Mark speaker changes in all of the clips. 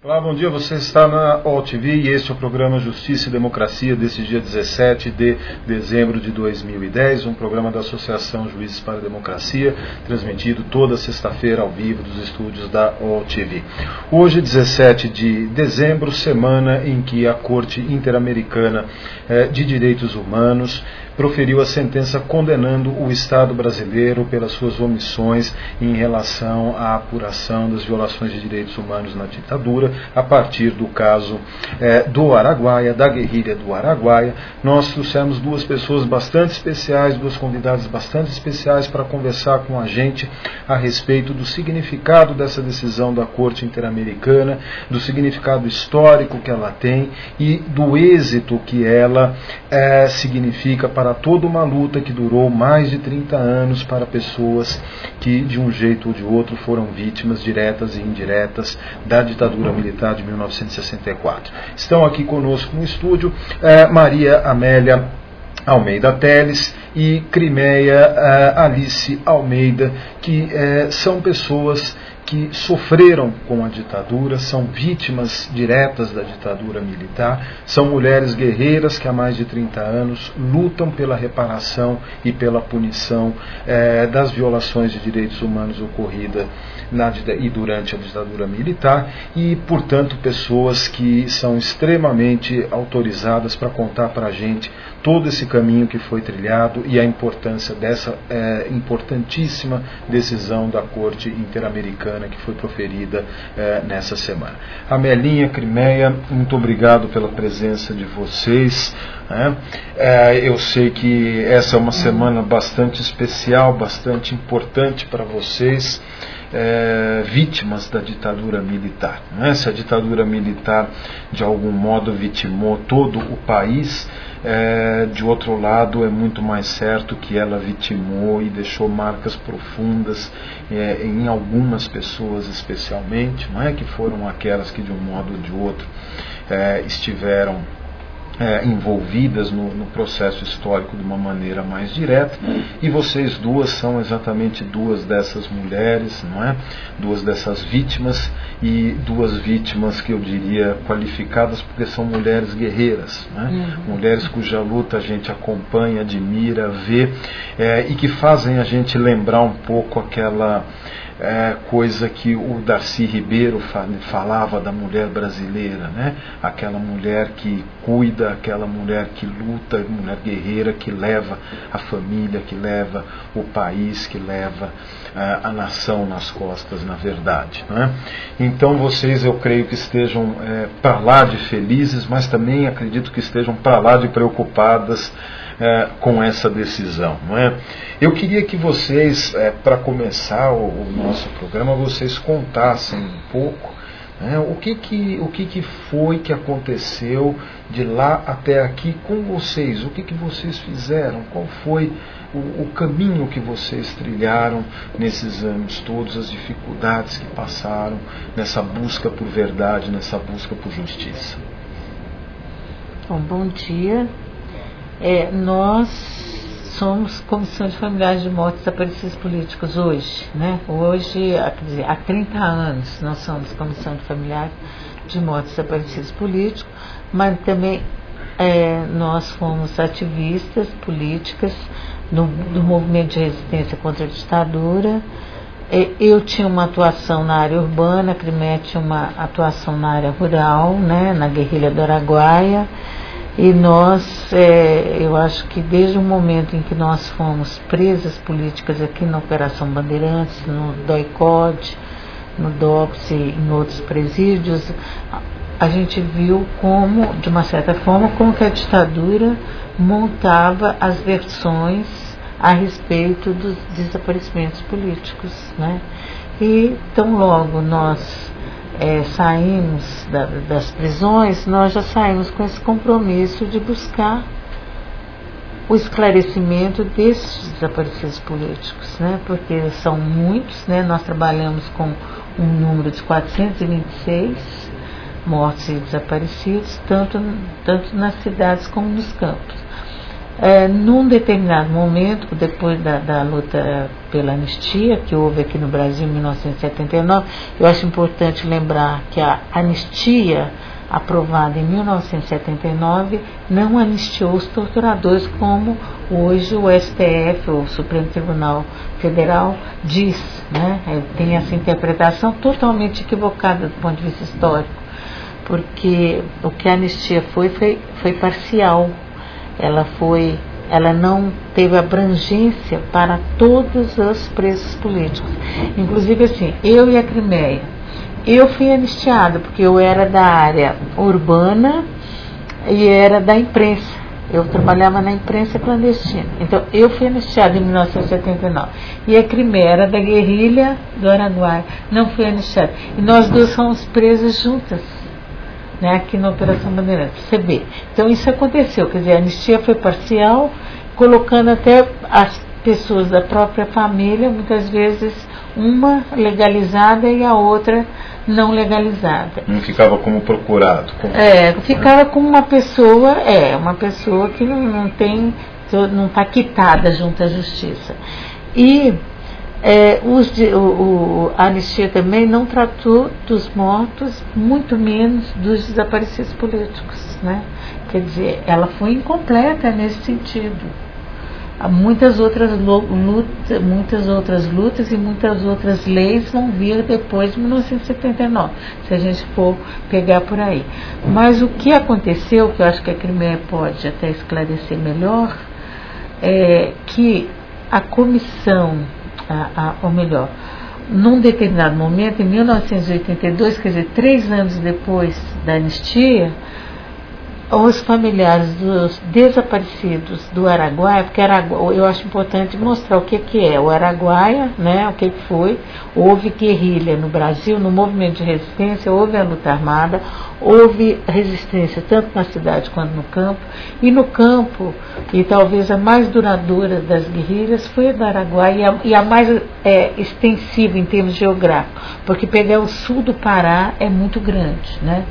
Speaker 1: Olá, bom dia, você está na OTV e este é o programa Justiça e Democracia desse dia 17 de dezembro de 2010, um programa da Associação Juízes para a Democracia, transmitido toda sexta-feira ao vivo dos estúdios da OTV. Hoje, 17 de dezembro, semana em que a Corte Interamericana de Direitos Humanos proferiu a sentença condenando o Estado brasileiro pelas suas omissões em relação à apuração das violações de direitos humanos na ditadura, a partir do caso do Araguaia, da guerrilha do Araguaia. Nós trouxemos duas pessoas bastante especiais, duas convidadas bastante especiais para conversar com a gente a respeito do significado dessa decisão da Corte Interamericana, do significado histórico que ela tem e do êxito que ela significa para toda uma luta que durou mais de 30 anos para pessoas que, de um jeito ou de outro, foram vítimas diretas e indiretas da ditadura militar de 1964. Estão aqui conosco no estúdio Maria Amélia Almeida Teles e Crimeia Alice Almeida, que são pessoas que sofreram com a ditadura, são vítimas diretas da ditadura militar, são mulheres guerreiras que há mais de 30 anos lutam pela reparação e pela punição das violações de direitos humanos ocorridas e durante a ditadura militar e, portanto, pessoas que são extremamente autorizadas para contar para a gente todo esse caminho que foi trilhado e a importância dessa importantíssima decisão da Corte Interamericana que foi proferida nessa semana. Amelinha, Crimeia, muito obrigado pela presença de vocês. Eu sei que essa é uma semana bastante especial, bastante importante para vocês. Vítimas da ditadura militar. Se a ditadura militar de algum modo vitimou todo o país, de outro lado é muito mais certo que ela vitimou e deixou marcas profundas em algumas pessoas especialmente, que foram aquelas que de um modo ou de outro estiveram envolvidas no processo histórico de uma maneira mais direta, e vocês duas são exatamente duas dessas mulheres, duas dessas vítimas, e duas vítimas que eu diria qualificadas porque são mulheres guerreiras, mulheres cuja luta a gente acompanha, admira, vê, e que fazem a gente lembrar um pouco aquela coisa que o Darcy Ribeiro falava da mulher brasileira, aquela mulher que cuida, aquela mulher que luta, mulher guerreira que leva a família, que leva o país, que leva a nação nas costas, na verdade. Então vocês, eu creio que estejam para lá de felizes, mas também acredito que estejam para lá de preocupadas com essa decisão. Eu queria que vocês, para começar o nosso programa, vocês contassem um pouco o que foi que aconteceu de lá até aqui com vocês, o que vocês fizeram, qual foi o caminho que vocês trilharam nesses anos todos, as dificuldades que passaram nessa busca por verdade, nessa busca por justiça.
Speaker 2: Bom dia. Nós somos Comissão de Familiares de Mortos Desaparecidos Políticos hoje, Hoje, há 30 anos, nós somos Comissão de Familiares de Mortos Desaparecidos Políticos, mas também nós fomos ativistas políticas do movimento de resistência contra a ditadura. Eu tinha uma atuação na área urbana, a Crimeia tinha uma atuação na área rural, na guerrilha do Araguaia. E nós, eu acho que desde o momento em que nós fomos presas políticas aqui na Operação Bandeirantes, no DOI-CODE, no DOPS e em outros presídios, a gente viu como, de uma certa forma, como que a ditadura montava as versões a respeito dos desaparecimentos políticos, E tão logo nós saímos das prisões, nós já saímos com esse compromisso de buscar o esclarecimento desses desaparecidos políticos, porque são muitos, nós trabalhamos com um número de 426 mortos e desaparecidos, tanto nas cidades como nos campos. num determinado momento, depois da luta pela anistia, que houve aqui no Brasil em 1979, eu acho importante lembrar que a anistia aprovada em 1979 não anistiou os torturadores como hoje o STF, o Supremo Tribunal Federal, diz, né? Tem essa interpretação totalmente equivocada do ponto de vista histórico, porque o que a anistia foi parcial. Ela não teve abrangência para todos os presos políticos. Inclusive, assim, eu e a Crimeia, eu fui anistiada porque eu era da área urbana e era da imprensa. Eu trabalhava na imprensa clandestina. Então, eu fui anistiada em 1979. E a Crimeia era da guerrilha do Araguaia. Não fui anistiada. E nós duas fomos presas juntas, né, aqui na Operação Bandeirantes, você vê. Então isso aconteceu, quer dizer, a anistia foi parcial, colocando até as pessoas da própria família, muitas vezes uma legalizada e a outra não legalizada.
Speaker 1: Não ficava como procurado.
Speaker 2: Ficava como uma pessoa que não está quitada junto à justiça. E a anistia também não tratou dos mortos, muito menos dos desaparecidos políticos, né? Quer dizer, ela foi incompleta nesse sentido. Há muitas outras lutas e muitas outras leis vão vir depois de 1979, se a gente for pegar por aí. Mas o que aconteceu, que eu acho que a Crimeia pode até esclarecer melhor, é que a comissão, ou melhor, num determinado momento, em 1982, quer dizer, 3 anos depois da anistia, os familiares dos desaparecidos do Araguaia, porque eu acho importante mostrar o que é o Araguaia, né, o que foi. Houve guerrilha no Brasil, no movimento de resistência, houve a luta armada, houve resistência tanto na cidade quanto no campo, e no campo, e talvez a mais duradoura das guerrilhas foi a do Araguaia, e a mais extensiva em termos geográficos, porque pegar o sul do Pará é muito grande, né?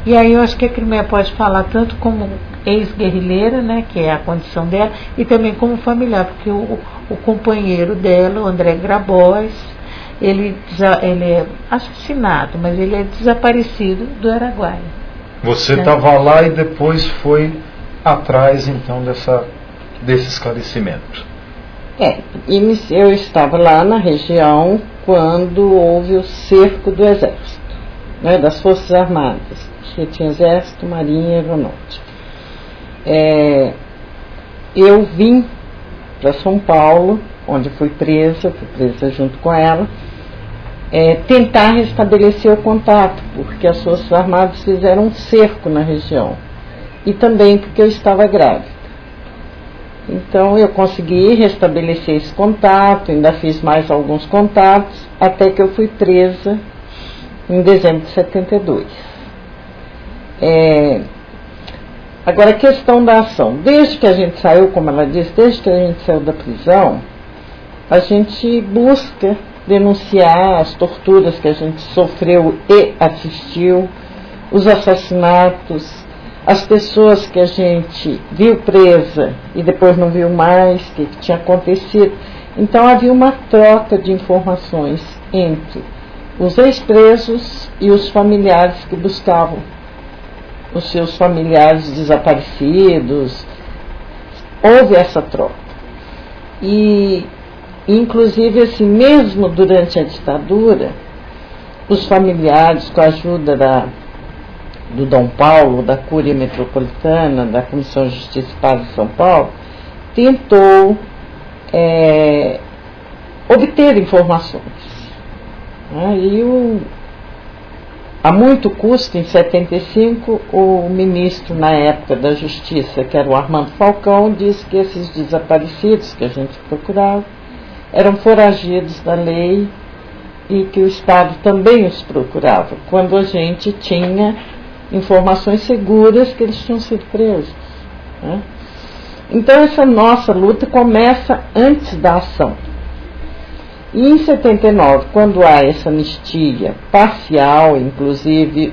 Speaker 2: E aí eu acho que a Crimeia pode falar tanto como ex-guerrilheira, né, que é a condição dela, e também como familiar, porque o companheiro dela, o André Grabois, ele é assassinado, mas ele é desaparecido do Araguaia.
Speaker 1: Você estava lá e depois foi atrás, então, desse esclarecimento.
Speaker 3: Eu estava lá na região quando houve o cerco do Exército, né, das Forças Armadas, que tinha Exército, Marinha e Aeronáutica. Eu vim para São Paulo, onde fui presa junto com ela, tentar restabelecer o contato, porque as Forças Armadas fizeram um cerco na região, e também porque eu estava grávida. Então eu consegui restabelecer esse contato, ainda fiz mais alguns contatos, até que eu fui presa em dezembro de 72. Agora, a questão da ação. Desde que a gente saiu, como ela disse, desde que a gente saiu da prisão, a gente busca denunciar as torturas que a gente sofreu e assistiu, os assassinatos, as pessoas que a gente viu presa e depois não viu mais, que tinha acontecido. Então havia uma troca de informações entre os ex-presos e os familiares que buscavam os seus familiares desaparecidos. Houve essa troca. E, inclusive, assim, mesmo durante a ditadura, os familiares, com a ajuda do Dom Paulo, da Cúria Metropolitana, da Comissão de Justiça e Paz de São Paulo, tentou obter informações. E a muito custo, em 75, o ministro, na época da Justiça, que era o Armando Falcão, disse que esses desaparecidos que a gente procurava eram foragidos da lei e que o Estado também os procurava, quando a gente tinha informações seguras que eles tinham sido presos. Então essa nossa luta começa antes da ação. E em 79, quando há essa anistia parcial, inclusive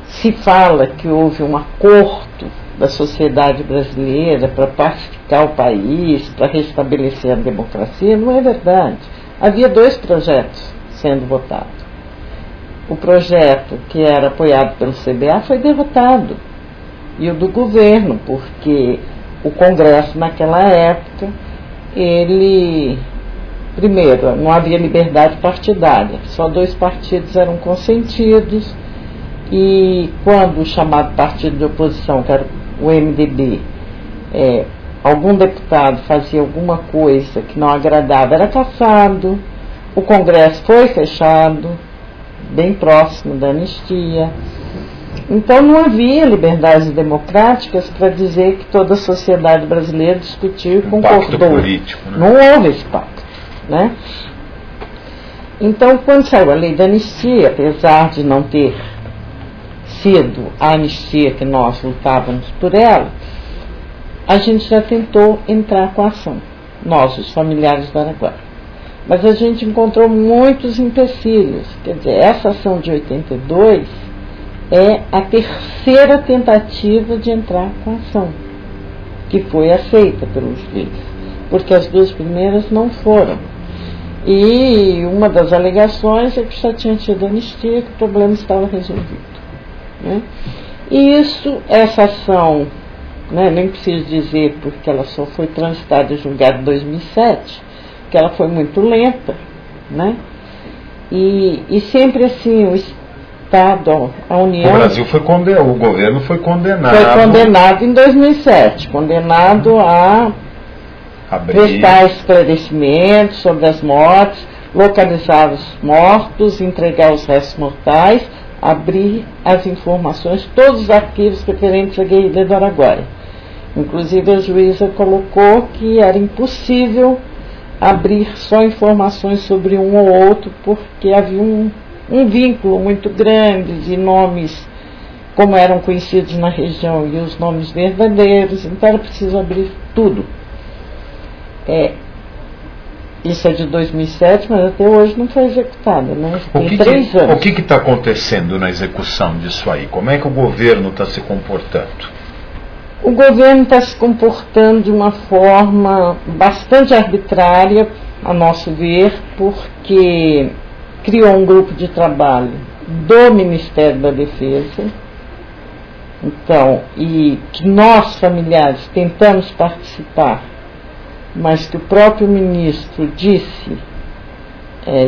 Speaker 3: se fala que houve um acordo da sociedade brasileira para pacificar o país, para restabelecer a democracia, não é verdade. Havia 2 projetos sendo votados. O projeto que era apoiado pelo CBA foi derrotado, e o do governo, porque o Congresso naquela época, primeiro, não havia liberdade partidária, só 2 partidos eram consentidos, e quando o chamado partido de oposição, que era o MDB, algum deputado fazia alguma coisa que não agradava, era cassado, o Congresso foi fechado, bem próximo da anistia. Então não havia liberdades democráticas para dizer que toda a sociedade brasileira discutiu e concordou.
Speaker 1: Pacto político, né?
Speaker 3: Não houve esse pacto, né? Então, quando saiu a lei da anistia, apesar de não ter sido a anistia que nós lutávamos por ela, a gente já tentou entrar com a ação, nós, os familiares do Araguaia. Mas a gente encontrou muitos empecilhos. Quer dizer, essa ação de 82 é a 3ª tentativa de entrar com a ação, que foi aceita pelo juiz, porque as 2 primeiras não foram. E uma das alegações é que já tinha tido anistia, que o problema estava resolvido, né? E essa ação, né, nem preciso dizer, porque ela só foi transitada e julgada em 2007, que ela foi muito lenta, né? E sempre assim, o Estado, a União...
Speaker 1: O Brasil foi condenado, o governo foi condenado...
Speaker 3: Foi condenado em 2007, condenado a prestar esclarecimentos sobre as mortes, localizar os mortos, entregar os restos mortais, abrir as informações, todos os arquivos referentes à guerrilha do Araguaia. Inclusive a juíza colocou que era impossível abrir só informações sobre um ou outro, porque havia um vínculo muito grande de nomes, como eram conhecidos na região, e os nomes verdadeiros, então era preciso abrir tudo. Isso é de 2007, mas até hoje não foi executada, né? Tem 3 anos.
Speaker 1: O que está acontecendo na execução disso aí? Como é que o governo está se comportando?
Speaker 3: O governo está se comportando de uma forma bastante arbitrária, a nosso ver, porque criou um grupo de trabalho do Ministério da Defesa, então, e que nós, familiares, tentamos participar, mas que o próprio ministro disse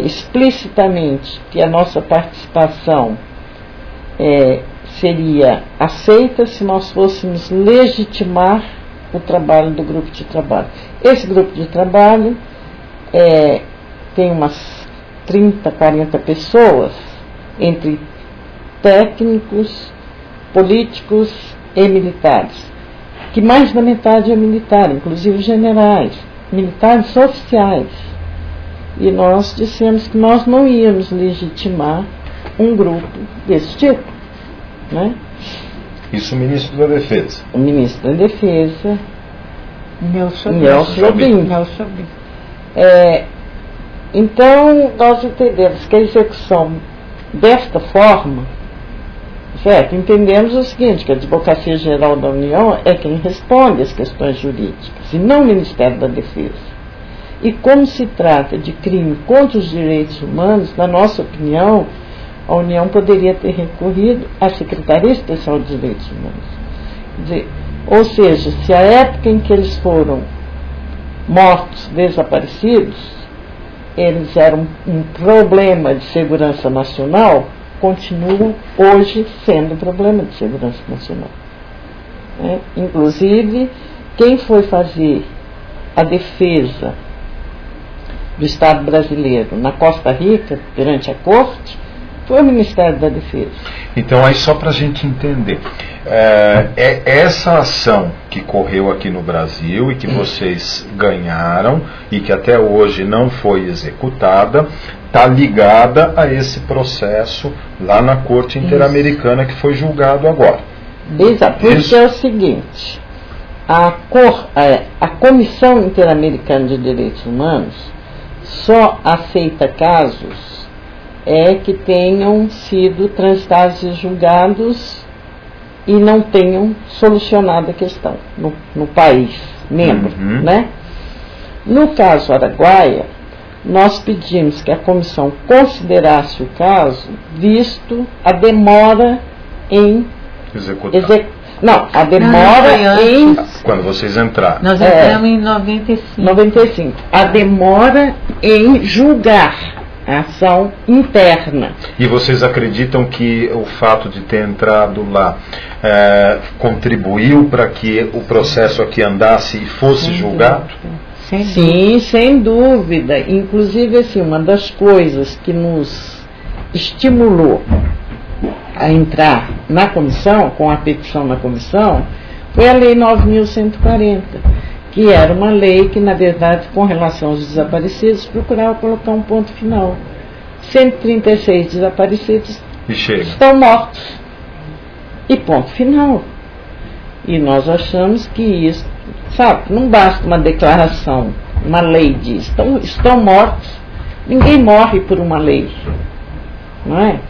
Speaker 3: explicitamente que a nossa participação seria aceita se nós fôssemos legitimar o trabalho do grupo de trabalho. Esse grupo de trabalho tem umas 30, 40 pessoas, entre técnicos, políticos e militares, que mais da metade é militar, inclusive generais, militares oficiais. E nós dissemos que nós não íamos legitimar um grupo desse tipo, né?
Speaker 1: Isso o ministro da Defesa.
Speaker 3: O ministro da Defesa,
Speaker 2: Nelson
Speaker 3: Jobim. Então, nós entendemos que a execução desta forma, certo? Entendemos o seguinte, que a Advocacia Geral da União é quem responde às questões jurídicas, e não o Ministério da Defesa. E como se trata de crime contra os direitos humanos, na nossa opinião, a União poderia ter recorrido à Secretaria Especial de Direitos Humanos. Quer dizer, ou seja, se a época em que eles foram mortos, desaparecidos, eles eram um problema de segurança nacional, continua hoje sendo um problema de segurança nacional. Inclusive, quem foi fazer a defesa do Estado brasileiro na Costa Rica, perante a Corte, foi o Ministério da Defesa.
Speaker 1: Então, aí só para a gente entender, essa ação que correu aqui no Brasil e que vocês ganharam e que até hoje não foi executada, está ligada a esse processo lá na Corte Interamericana que foi julgado agora.
Speaker 3: Exato, porque é o seguinte, a Comissão Interamericana de Direitos Humanos só aceita casos que tenham sido transitados e julgados e não tenham solucionado a questão no país membro, né? No caso Araguaia, nós pedimos que a comissão considerasse o caso, visto a demora em
Speaker 1: executar.
Speaker 3: Não, a demora em...
Speaker 1: Quando vocês entraram.
Speaker 2: Nós entramos em 95.
Speaker 3: 95. A demora em julgar a ação interna.
Speaker 1: E vocês acreditam que o fato de ter entrado lá contribuiu para que o processo aqui andasse e fosse julgado?
Speaker 3: Sim, sem dúvida. Inclusive, assim, uma das coisas que nos estimulou a entrar na comissão, com a petição na comissão, foi a Lei 9.140, que era uma lei que, na verdade, com relação aos desaparecidos, procurava colocar um ponto final. 136 desaparecidos estão mortos. E ponto final. E nós achamos que isso, sabe, não basta uma declaração, uma lei diz, estão mortos, ninguém morre por uma lei, não é?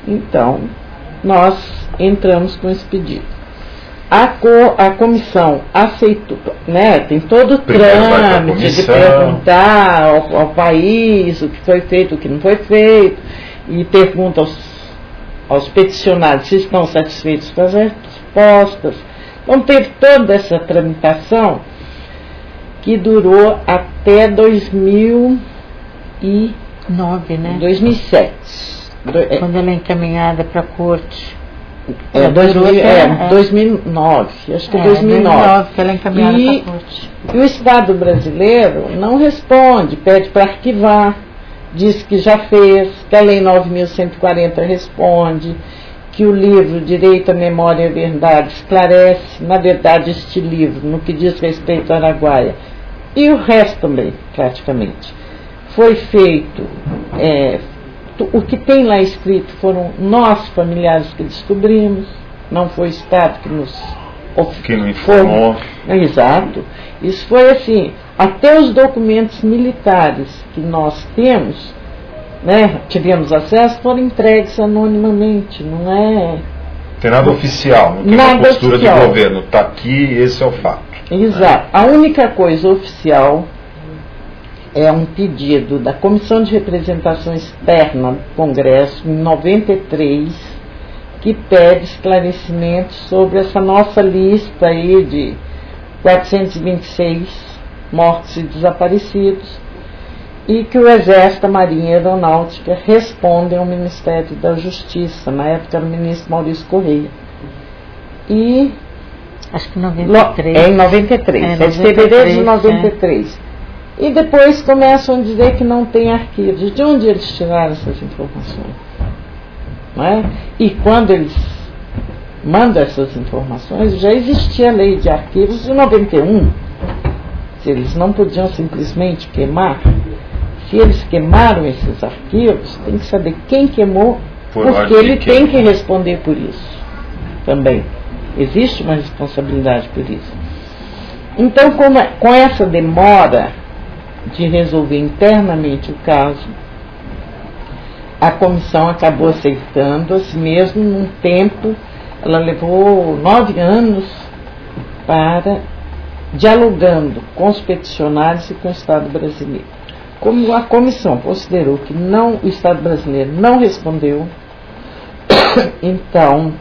Speaker 3: Então, nós entramos com esse pedido. A comissão aceitou, né, tem todo o trâmite de perguntar ao país o que foi feito, o que não foi feito, e pergunta aos peticionários se estão satisfeitos com as respostas. Então, teve toda essa tramitação que durou até 2009, né? 2007.
Speaker 2: Quando ela é encaminhada para a corte.
Speaker 3: 2009, acho que 2009
Speaker 2: que ela é encaminhada para a corte.
Speaker 3: E o Estado brasileiro não responde, pede para arquivar, diz que já fez, que a Lei 9.140 responde, que o livro Direito à Memória e à Verdade esclarece, na verdade, este livro, no que diz respeito à Araguaia, e o resto também, praticamente. Foi feito... o que tem lá escrito foram nós, familiares, que descobrimos, não foi o Estado que nos
Speaker 1: informou.
Speaker 3: Exato. Isso foi assim, até os documentos militares que nós temos, né, tivemos acesso, foram entregues anonimamente, não é...
Speaker 1: Tem nada oficial, não tem uma postura oficial de governo, está aqui, esse é o fato.
Speaker 3: Exato. A única coisa oficial é um pedido da Comissão de Representação Externa do Congresso, em 93, que pede esclarecimentos sobre essa nossa lista aí de 426 mortos e desaparecidos, e que o Exército, a Marinha e a Aeronáutica respondem ao Ministério da Justiça, na época era o ministro Maurício Correia. E...
Speaker 2: acho que 93.
Speaker 3: É em 93, é de fevereiro de 93. E depois começam a dizer que não tem arquivos. De onde eles tiraram essas informações? Não é? E quando eles mandam essas informações, já existia a lei de arquivos de 91. Se eles não podiam simplesmente queimar, se eles queimaram esses arquivos, tem que saber quem queimou, porque ele tem que responder por isso também. Existe uma responsabilidade por isso. Então, com essa demora de resolver internamente o caso, a comissão acabou aceitando, assim mesmo, num tempo, ela levou 9 anos para dialogando com os peticionários e com o Estado brasileiro. Como a comissão considerou que o Estado brasileiro não respondeu, então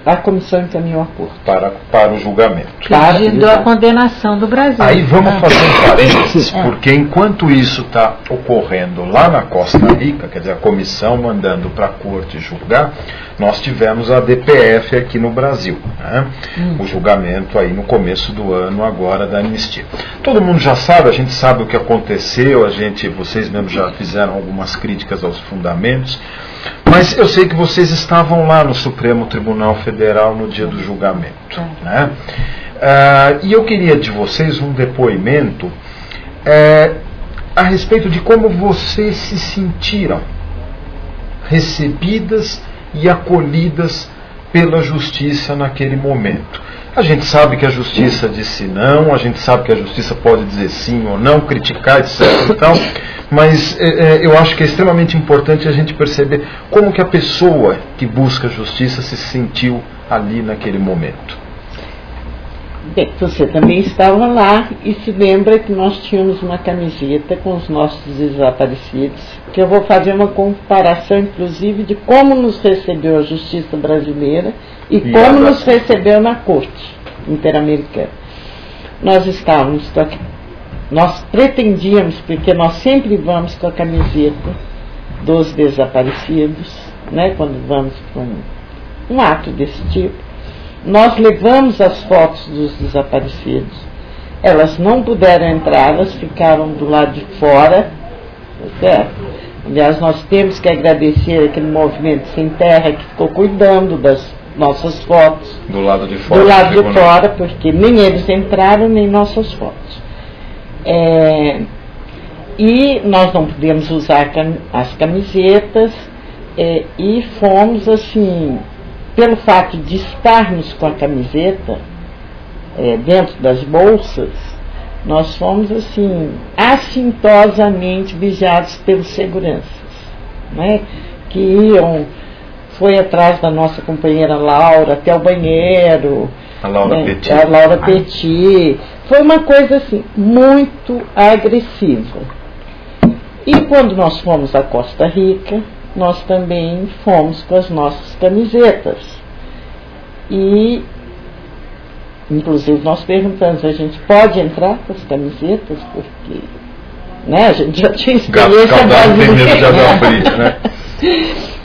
Speaker 3: a comissão encaminhou a corte.
Speaker 1: Para o julgamento.
Speaker 2: Pedindo a condenação do Brasil.
Speaker 1: Aí vamos fazer um parênteses, porque enquanto isso está ocorrendo lá na Costa Rica, quer dizer, a comissão mandando para a corte julgar, nós tivemos a DPF aqui no Brasil, né? O julgamento aí no começo do ano agora da anistia. Todo mundo já sabe, a gente sabe o que aconteceu, vocês mesmos já fizeram algumas críticas aos fundamentos, mas eu sei que vocês estavam lá no Supremo Tribunal Federal no dia do julgamento, né? E eu queria de vocês um depoimento a respeito de como vocês se sentiram recebidas e acolhidas pela justiça naquele momento. A gente sabe que a justiça disse não, a gente sabe que a justiça pode dizer sim ou não, criticar, etc. e tal, mas eu acho que é extremamente importante a gente perceber como que a pessoa que busca justiça se sentiu ali naquele momento.
Speaker 3: Bem, você também estava lá e se lembra que nós tínhamos uma camiseta com os nossos desaparecidos, que eu vou fazer uma comparação, inclusive, de como nos recebeu a justiça brasileira e como nos recebeu na Corte Interamericana. Nós estávamos com nós pretendíamos, porque nós sempre vamos com a camiseta dos desaparecidos, né, quando vamos para um ato desse tipo. Nós levamos as fotos dos desaparecidos. Elas não puderam entrar, elas ficaram do lado de fora, certo? Aliás, nós temos que agradecer aquele movimento Sem Terra que ficou cuidando das nossas fotos.
Speaker 1: Do lado de fora.
Speaker 3: Do lado de fora, porque nem eles entraram, nem nossas fotos. E nós não podíamos usar as camisetas, e fomos assim, pelo fato de estarmos com a camiseta dentro das bolsas, nós fomos assim, assintosamente vigiados pelos seguranças, né, que foi atrás da nossa companheira Laura até o banheiro.
Speaker 1: A Laura Petit.
Speaker 3: A Laura Petit. Foi uma coisa assim, muito agressiva. E quando nós fomos a Costa Rica, nós também fomos com as nossas camisetas. E, inclusive, nós perguntamos, a gente pode entrar com as camisetas? Porque, né, a gente já tinha experiência
Speaker 1: brasileira, né?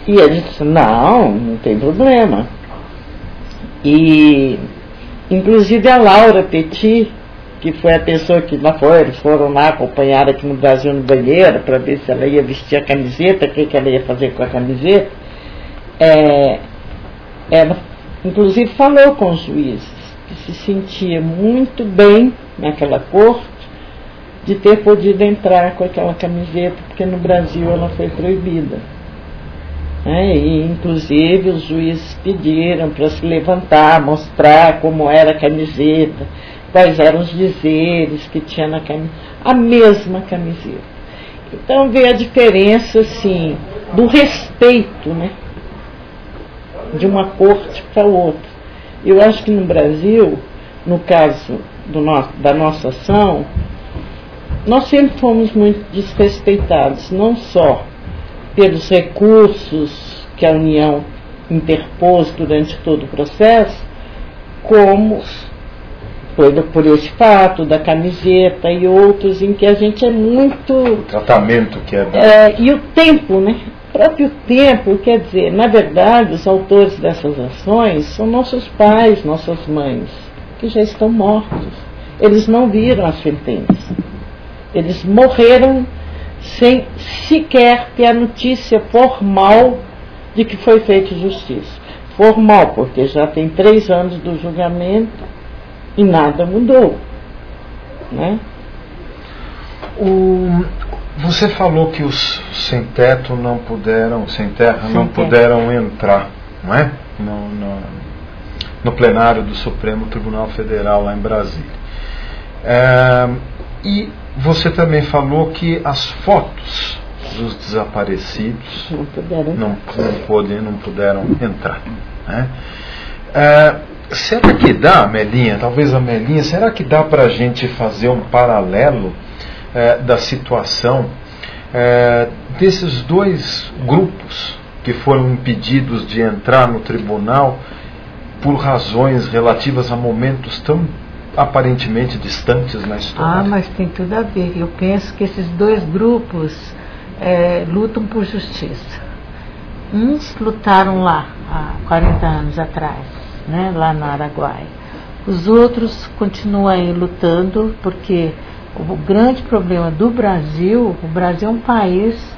Speaker 3: E ele disse, não tem problema. E, inclusive, a Laura Petit, que foi a pessoa que eles foram lá acompanhar aqui no Brasil no banheiro para ver se ela ia vestir a camiseta, o que ela ia fazer com a camiseta, ela inclusive falou com os juízes que se sentia muito bem naquela corte de ter podido entrar com aquela camiseta, porque no Brasil ela foi proibida. E inclusive os juízes pediram para se levantar, mostrar como era a camiseta, quais eram os dizeres que tinha na camiseta, a mesma camiseta. Então vê a diferença assim, do respeito, né, de uma corte para outra. Eu acho que no Brasil, no caso da nossa ação, nós sempre fomos muito desrespeitados, não só pelos recursos que a União interpôs durante todo o processo, como por esse fato da camiseta e outros em que a gente é muito...
Speaker 1: O tratamento que é dado.
Speaker 3: E o tempo, né? O próprio tempo, quer dizer, na verdade, os autores dessas ações são nossos pais, nossas mães, que já estão mortos. Eles não viram a sentença. Eles morreram sem sequer ter a notícia formal de que foi feita justiça. Formal, porque já tem 3 anos do julgamento e nada mudou, né?
Speaker 1: Você falou que os sem teto não puderam, sem terra não puderam entrar, não é? No plenário do Supremo Tribunal Federal lá em Brasília. E você também falou que as fotos dos desaparecidos não puderam entrar, né? Será que dá, Melinha, talvez a Melinha, será que dá para a gente fazer um paralelo da situação desses 2 grupos que foram impedidos de entrar no tribunal por razões relativas a momentos tão aparentemente distantes na história?
Speaker 2: Mas tem tudo a ver. Eu penso que esses 2 grupos lutam por justiça. Uns lutaram lá há 40 anos atrás, né, lá no Araguaia. Os outros continuam aí lutando, porque o grande problema do Brasil, o Brasil é um país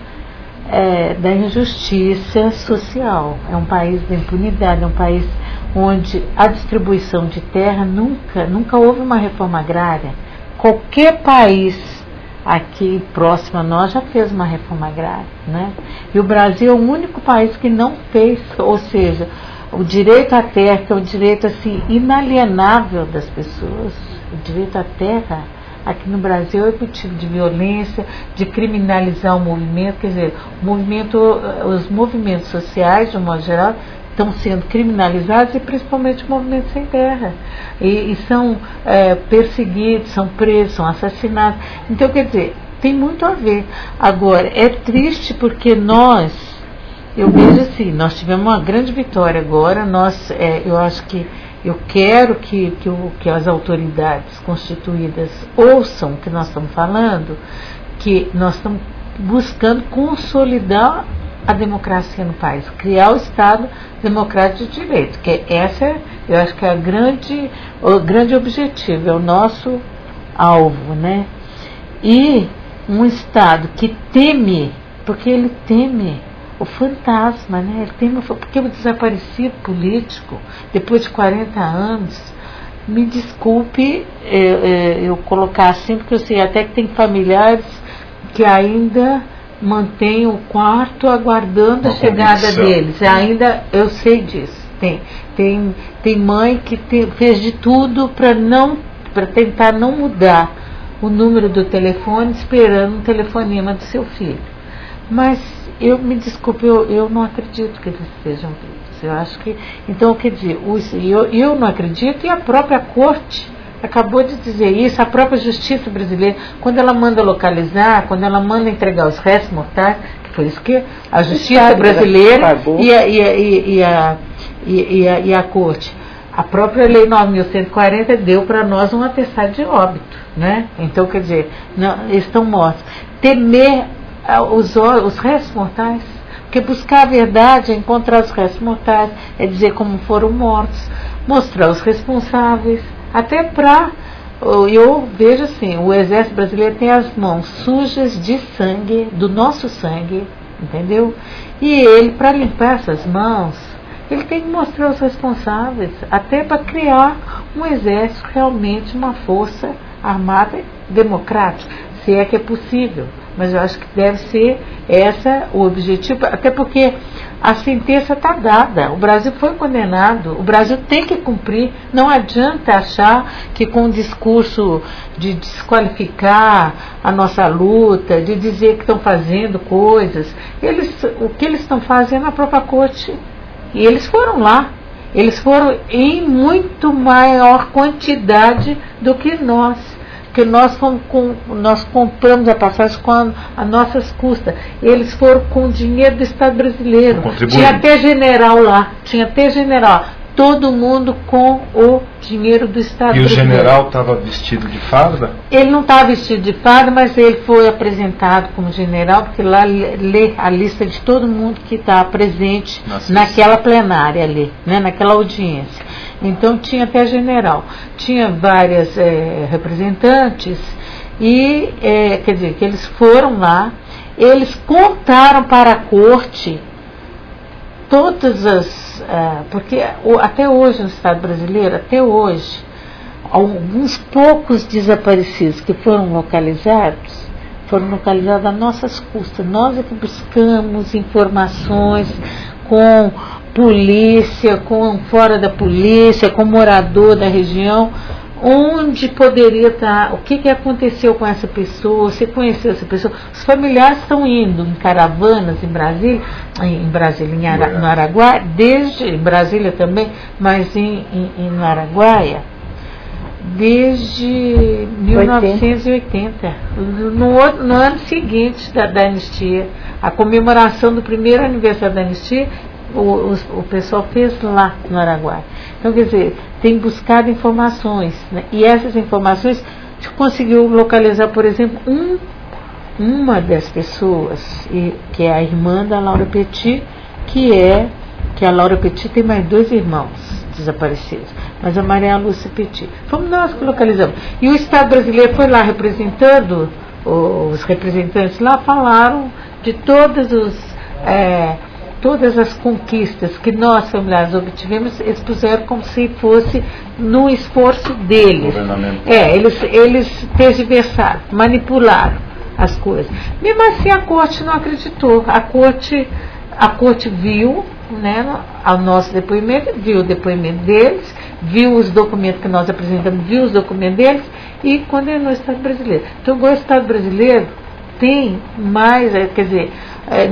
Speaker 2: da injustiça social, é um país da impunidade, é um país onde a distribuição de terra nunca houve uma reforma agrária. Qualquer país aqui próximo a nós já fez uma reforma agrária, né? E o Brasil é o único país que não fez, ou seja, o direito à terra, que é o direito assim, inalienável das pessoas, o direito à terra, aqui no Brasil é motivo de violência, de criminalizar o movimento, quer dizer, os movimentos sociais, de um modo geral, estão sendo criminalizados, e principalmente movimentos sem terra, e são perseguidos, são presos, são assassinados. Então, quer dizer, tem muito a ver. Agora, é triste porque eu vejo assim, nós tivemos uma grande vitória agora, eu acho que, eu quero que as autoridades constituídas ouçam o que nós estamos falando, que nós estamos buscando consolidar a democracia no país, criar o Estado democrático de direito, que eu acho que é o grande objetivo, é o nosso alvo, né? E um Estado que teme, porque ele teme o fantasma, né? Ele teme, porque o desaparecido político, depois de 40 anos, me desculpe eu colocar assim, porque eu sei até que tem familiares que ainda mantêm o quarto aguardando a chegada deles. Ainda eu sei disso. Tem mãe que fez de tudo para tentar não mudar o número do telefone, esperando um telefonema do seu filho. Mas me desculpe, eu não acredito que eles sejam vivos. Eu acho que, então, quer dizer, eu não acredito, e a própria corte acabou de dizer isso, a própria justiça brasileira, quando ela manda localizar, quando ela manda entregar os restos mortais, que foi isso que a justiça brasileira e a corte, a própria lei 9.140 deu para nós um atestado de óbito, né? Então, quer dizer, não, eles estão mortos. Temer os restos mortais, porque buscar a verdade é encontrar os restos mortais, é dizer como foram mortos, mostrar os responsáveis, até para, eu vejo assim, o Exército Brasileiro tem as mãos sujas de sangue, do nosso sangue, entendeu? E ele, para limpar essas mãos, ele tem que mostrar os responsáveis, até para criar um exército, realmente uma força armada democrática, se é que é possível. Mas eu acho que deve ser o objetivo, até porque a sentença está dada, o Brasil foi condenado, o Brasil tem que cumprir, não adianta achar que com o discurso de desqualificar a nossa luta, de dizer que estão fazendo coisas, o que eles estão fazendo na própria corte, e eles foram lá, eles foram em muito maior quantidade do que nós. Porque nós compramos a passagem com as nossas custas. Eles foram com o dinheiro do Estado brasileiro. Tinha até general lá. Todo mundo com o dinheiro do Estado brasileiro.
Speaker 1: E o general estava vestido de farda?
Speaker 2: Ele não estava vestido de farda, mas ele foi apresentado como general, porque lá lê a lista de todo mundo que está presente naquela plenária ali, né, naquela audiência. Então tinha até general, tinha várias representantes, e quer dizer, que eles foram lá, eles contaram para a corte todas porque até hoje no Estado brasileiro, até hoje, alguns poucos desaparecidos que foram localizados a nossas custas. Nós é que buscamos informações com polícia, com fora da polícia, com morador da região, onde poderia estar, o que aconteceu com essa pessoa, se conheceu essa pessoa. Os familiares estão indo em caravanas em Brasília, no Araguaia, em Brasília também, mas no Araguaia, desde 1980, no ano seguinte da anistia, a comemoração do primeiro aniversário da anistia, o pessoal fez lá no Araguaia. Então, quer dizer, tem buscado informações, né? E essas informações conseguiu localizar, por exemplo, uma das pessoas, que é a irmã da Laura Petit, que a Laura Petit tem mais 2 irmãos desaparecidos, mas a Maria Lúcia Petit. Fomos nós que localizamos. E o Estado brasileiro foi lá representando, os representantes lá falaram de todas as conquistas que nós, familiares, obtivemos, eles puseram como se fosse no esforço deles. Eles tergiversaram, manipularam as coisas. Mesmo assim, a corte não acreditou. A corte viu né, ao nosso depoimento, viu o depoimento deles, viu os documentos que nós apresentamos, viu os documentos deles e condenou o Estado brasileiro. Então, o Estado brasileiro tem mais, quer dizer,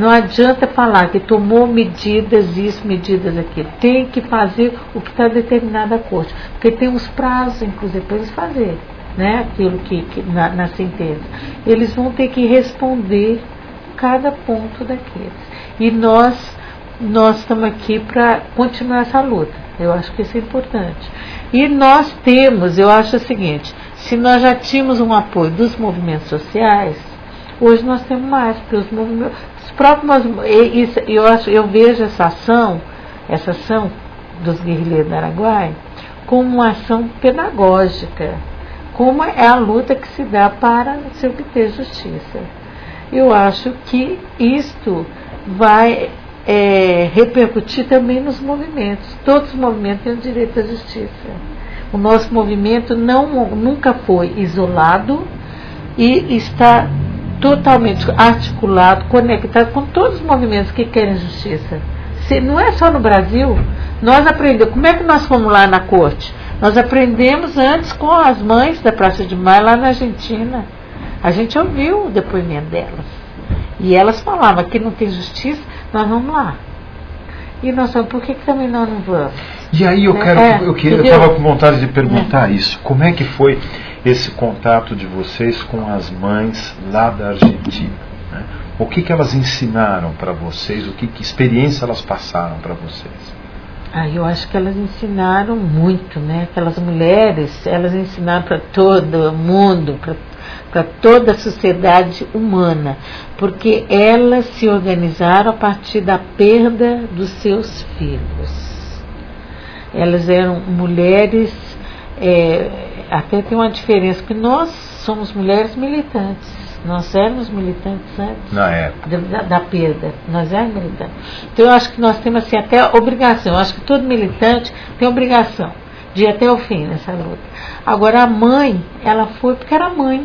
Speaker 2: não adianta falar que tomou medidas isso, medidas aquilo. Tem que fazer o que está determinado à corte, porque tem os prazos, inclusive, para eles fazerem, né, aquilo que na sentença. Eles vão ter que responder cada ponto daqueles. E nós estamos aqui para continuar essa luta. Eu acho que isso é importante. E nós temos, eu acho o seguinte, se nós já tínhamos um apoio dos movimentos sociais, hoje nós temos mais, porque os movimentos, os próprios, eu vejo essa ação dos guerrilheiros do Araguaia como uma ação pedagógica, como é a luta que se dá para se obter justiça. Eu acho que isto vai repercutir também nos movimentos. Todos os movimentos têm o direito à justiça. O nosso movimento nunca foi isolado e está totalmente articulado, conectado com todos os movimentos que querem justiça. Não é só no Brasil. Nós aprendemos. Como é que nós fomos lá na corte? Nós aprendemos antes com as mães da Praça de Maio, lá na Argentina. A gente ouviu o depoimento delas. E elas falavam que não tem justiça, nós vamos lá. E nós falamos, por que também nós não vamos?
Speaker 1: E aí eu estava com vontade de perguntar isso. Como é que foi esse contato de vocês com as mães lá da Argentina? Né? O que elas ensinaram para vocês? Que experiência elas passaram para vocês?
Speaker 2: Eu acho que elas ensinaram muito, né? Aquelas mulheres, elas ensinaram para todo mundo, para toda a sociedade humana, porque elas se organizaram a partir da perda dos seus filhos. Elas eram mulheres, até tem uma diferença, porque nós somos mulheres militantes. Nós éramos militantes antes
Speaker 1: na época
Speaker 2: da perda. Nós éramos militantes. Então eu acho que nós temos assim, até obrigação. Eu acho que todo militante tem obrigação de ir até o fim nessa luta. Agora a mãe, ela foi porque era mãe.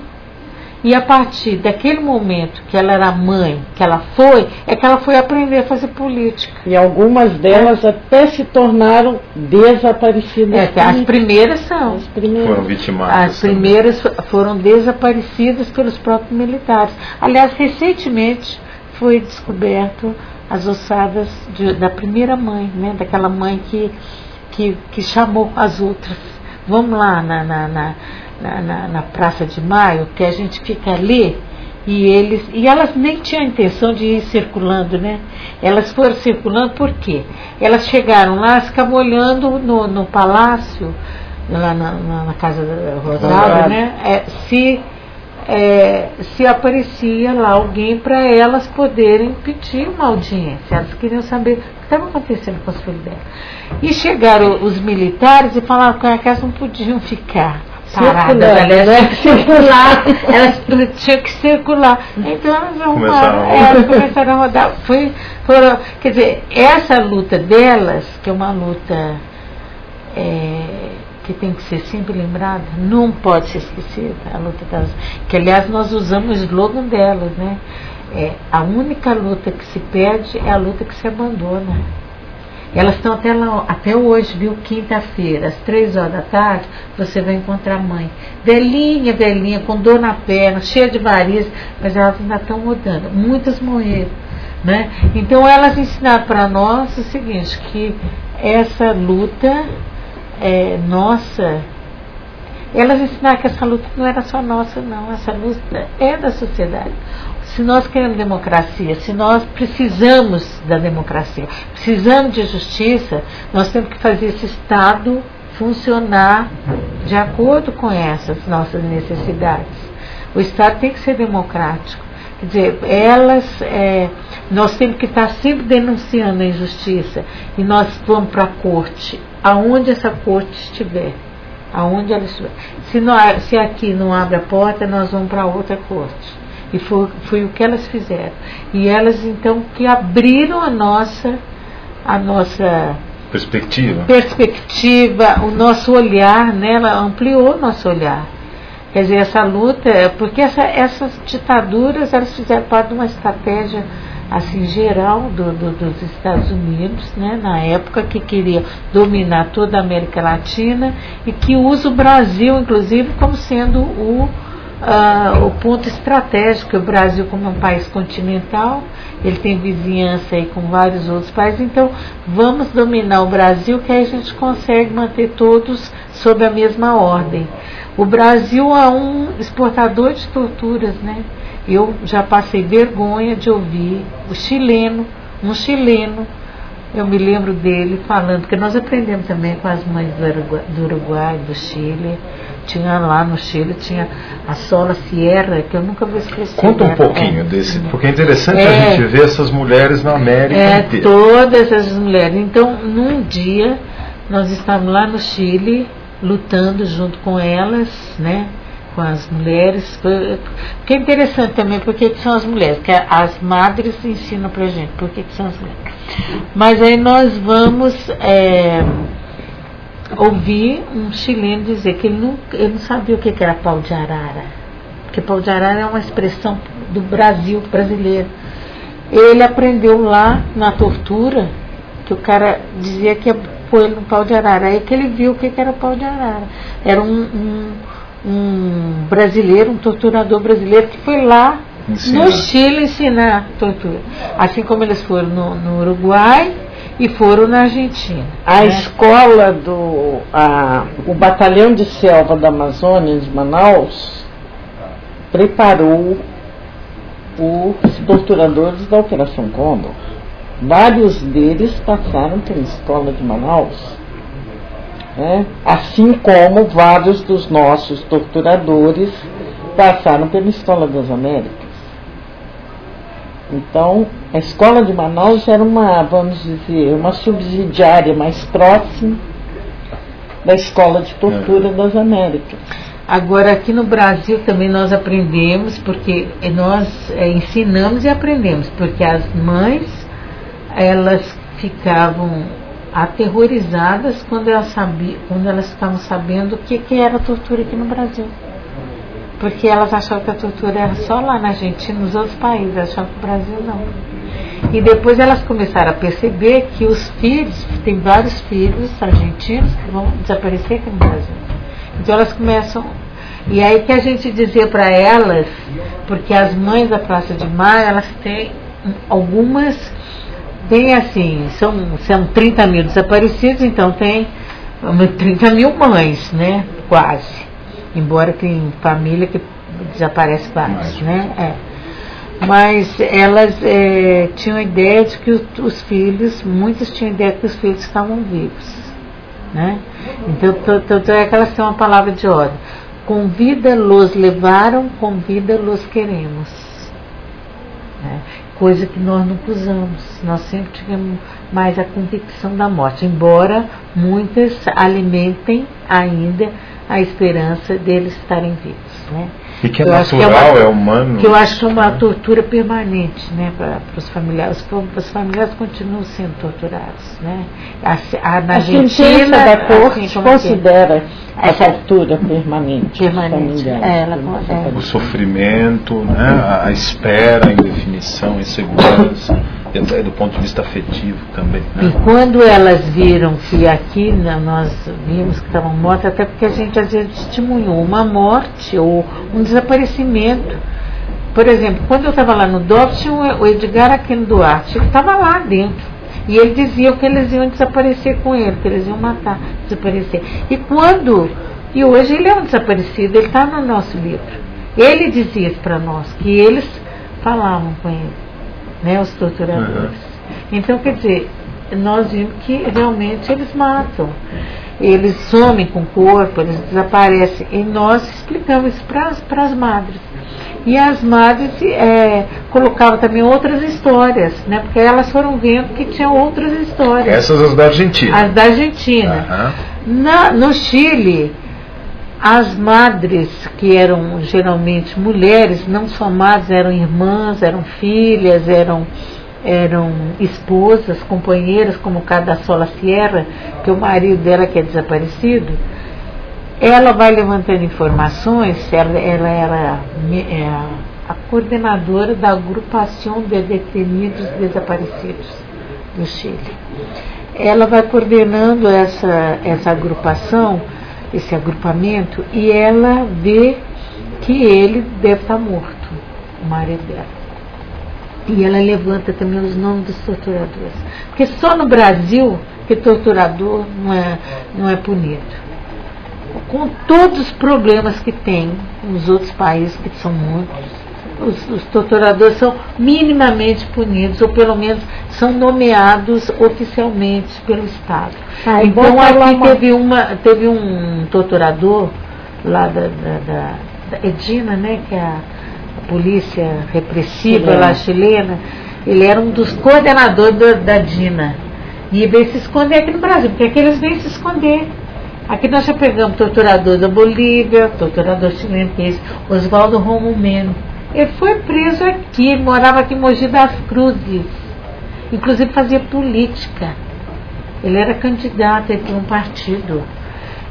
Speaker 2: E a partir daquele momento que ela era mãe, que ela foi aprender a fazer política.
Speaker 3: E algumas delas até se tornaram desaparecidas.
Speaker 2: As primeiras são.
Speaker 1: Foram vitimadas.
Speaker 2: As primeiras foram desaparecidas pelos próprios militares. Aliás, recentemente foi descoberto as ossadas da primeira mãe, né? Daquela mãe que chamou as outras. Vamos lá na Praça de Maio, que a gente fica ali, e elas nem tinham a intenção de ir circulando, né? Elas foram circulando por quê? Elas chegaram lá, ficavam olhando no palácio, lá na casa da Rosário, né? Se aparecia lá alguém para elas poderem pedir uma audiência. Elas queriam saber o que estava acontecendo com as filhas delas. E chegaram os militares e falaram que elas não podiam ficar paradas, elas tinham que circular. Então elas começaram a rodar. Quer dizer, essa luta delas, que é uma luta que tem que ser sempre lembrada, não pode ser esquecida, a luta delas. Que aliás nós usamos o slogan delas, né? A única luta que se perde é a luta que se abandona. Elas estão até hoje, viu? Quinta-feira, às 3 horas da tarde, você vai encontrar a mãe. Velhinha, com dor na perna, cheia de varizes, mas elas ainda estão rodando. Muitas morreram, né? Então elas ensinaram para nós o seguinte, que essa luta nossa, elas ensinaram que essa luta não era só nossa, não. Essa luta é da sociedade. Se nós queremos democracia, se nós precisamos da democracia, precisamos de justiça, nós temos que fazer esse Estado funcionar de acordo com essas nossas necessidades. O Estado tem que ser democrático. Quer dizer, nós temos que estar sempre denunciando a injustiça e nós vamos para a corte, aonde essa corte estiver. Aonde ela estiver. Se aqui não abre a porta, nós vamos para outra corte. E foi o que elas fizeram. E elas, então, que abriram a nossa
Speaker 1: perspectiva,
Speaker 2: o nosso olhar, né? Ela ampliou o nosso olhar. Quer dizer, essa luta, porque essas ditaduras, elas fizeram parte de uma estratégia assim, geral dos Estados Unidos, né, na época, que queria dominar toda a América Latina e que usa o Brasil, inclusive, como sendo o ponto estratégico. O Brasil, como um país continental, ele tem vizinhança aí com vários outros países, então vamos dominar o Brasil, que aí a gente consegue manter todos sob a mesma ordem. O Brasil é um exportador de torturas, né? Eu já passei vergonha de ouvir um chileno, eu me lembro dele falando, porque nós aprendemos também com as mães do Uruguai, do Chile. Tinha lá no Chile, tinha a Sola Sierra, que eu nunca vou esquecer.
Speaker 1: Conta um pouquinho desse, porque é interessante a gente ver essas mulheres na América inteira.
Speaker 2: Todas essas mulheres. Então, num dia, nós estávamos lá no Chile, lutando junto com elas, né, com as mulheres. Que é interessante também, porque que são as mulheres, que as madres ensinam pra gente, porque que são as mulheres. Mas aí nós vamos ouvir um chileno dizer que ele não sabia o que era pau de arara, porque pau de arara é uma expressão do Brasil, brasileiro. Ele aprendeu lá na tortura, que o cara dizia que ia pôr ele no pau de arara, aí que ele viu o que era pau de arara. Era um brasileiro, um torturador brasileiro, que foi lá no Chile ensinar tortura, assim como eles foram no Uruguai e foram na Argentina.
Speaker 3: A escola o Batalhão de Selva da Amazônia de Manaus preparou os torturadores da Operação Condor. Vários deles passaram pela escola de Manaus, né? Assim como vários dos nossos torturadores passaram pela Escola das Américas. Então, a escola de Manaus era vamos dizer, uma subsidiária mais próxima da Escola de Tortura das Américas.
Speaker 2: Agora, aqui no Brasil também nós aprendemos, porque nós ensinamos e aprendemos, porque as mães, elas ficavam aterrorizadas quando elas ficavam sabendo o que era tortura aqui no Brasil. Porque elas achavam que a tortura era só lá na Argentina, nos outros países, achavam que o Brasil não. E depois elas começaram a perceber que os filhos, tem vários filhos argentinos que vão desaparecer aqui no Brasil. Então elas começam, e aí que a gente dizia para elas, porque as mães da Praça de Maio, elas têm algumas, tem assim, são 30 mil desaparecidos, então tem 30 mil mães, né, quase. Embora tem família que desaparece várias, né? Mas elas tinham a ideia de que os filhos, muitos tinham a ideia que os filhos estavam vivos, né? Então, tanto é que elas têm uma palavra de ordem: com vida los levaram, com vida los queremos, né? Coisa que nós nunca usamos. Nós sempre tivemos mais a convicção da morte, embora muitas alimentem ainda a esperança deles estarem vivos, né?
Speaker 1: E que é natural, é humano.
Speaker 2: Que eu acho que é uma tortura permanente, né, para os familiares. Os familiares continuam sendo torturados, né? Na Argentina,
Speaker 3: da corte considera a tortura permanente.
Speaker 1: O sofrimento, né, a espera, a indefinição, a insegurança, e até do ponto de vista afetivo também, né?
Speaker 2: E quando elas viram que aqui nós vimos que estavam mortas, até porque a gente às vezes testemunhou uma morte ou um desaparecimento. Por exemplo, quando eu estava lá no DOPS, tinha o Edgar Aquino Duarte, ele estava lá dentro. E ele dizia que eles iam desaparecer com ele, que eles iam matar, desaparecer. E hoje ele é um desaparecido, ele está no nosso livro. Ele dizia isso para nós, que eles falavam com ele, né, os torturadores. Então, quer dizer, nós vimos que realmente eles matam. Eles somem com o corpo, eles desaparecem. E nós explicamos isso para as madres. E as madres colocavam também outras histórias, né? Porque elas foram vendo que tinham outras histórias.
Speaker 1: Essas as da Argentina.
Speaker 2: As da Argentina. No Chile, as madres, que eram geralmente mulheres, não só madres, eram irmãs, eram filhas, eram esposas, companheiras, como o caso da Sola Sierra, que o marido dela que é desaparecido. Ela vai levantando informações, ela era a coordenadora da Agrupação de Detenidos Desaparecidos do Chile. Ela vai coordenando essa agrupação, esse agrupamento, e ela vê que ele deve estar morto, o marido dela. E ela levanta também os nomes dos torturadores. Porque só no Brasil que torturador não é punido. Com todos os problemas que tem nos outros países, que são muitos, os torturadores são minimamente punidos, ou pelo menos são nomeados oficialmente pelo Estado. Então aqui teve um torturador lá da Edina, né, que é a polícia repressiva lá chilena. Ele era um dos coordenadores da DINA. E veio se esconder aqui no Brasil, porque aqui eles vêm se esconder. Aqui nós já pegamos torturador da Bolívia, torturador chileno, que é esse, Oswaldo Romo Meno. Ele foi preso aqui, morava aqui em Mogi das Cruzes. Inclusive fazia política. Ele era candidato para um partido.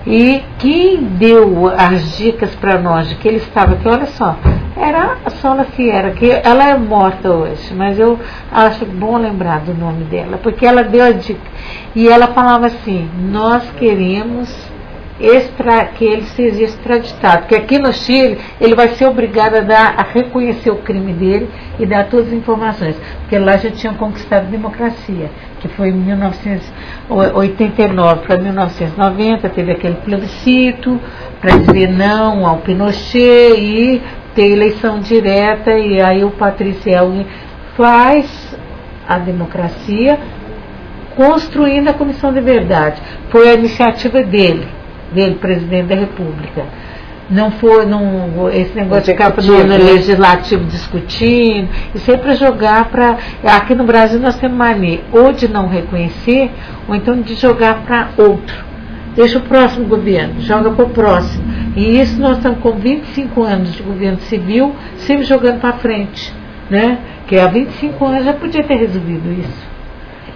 Speaker 2: E quem deu as dicas para nós de que ele estava aqui, olha só, era a Sola Fiera, que ela é morta hoje, mas eu acho bom lembrar do nome dela, porque ela deu a dica. E ela falava assim: nós queremos que ele seja extraditado, porque aqui no Chile ele vai ser obrigado a reconhecer o crime dele e dar todas as informações, porque lá já tinham conquistado a democracia, que foi em 1989 para 1990, teve aquele plebiscito para dizer não ao Pinochet e ter eleição direta, e aí o Patrício Elwin faz a democracia construindo a Comissão de Verdade. Foi a iniciativa dele, presidente da República. Não foi esse negócio de ficar no legislativo discutindo, isso aí para jogar para. Aqui no Brasil nós temos mania ou de não reconhecer, ou então de jogar para outro. Deixa o próximo governo, joga para o próximo. E isso nós estamos com 25 anos de governo civil, sempre jogando para frente, né? Que há 25 anos já podia ter resolvido isso,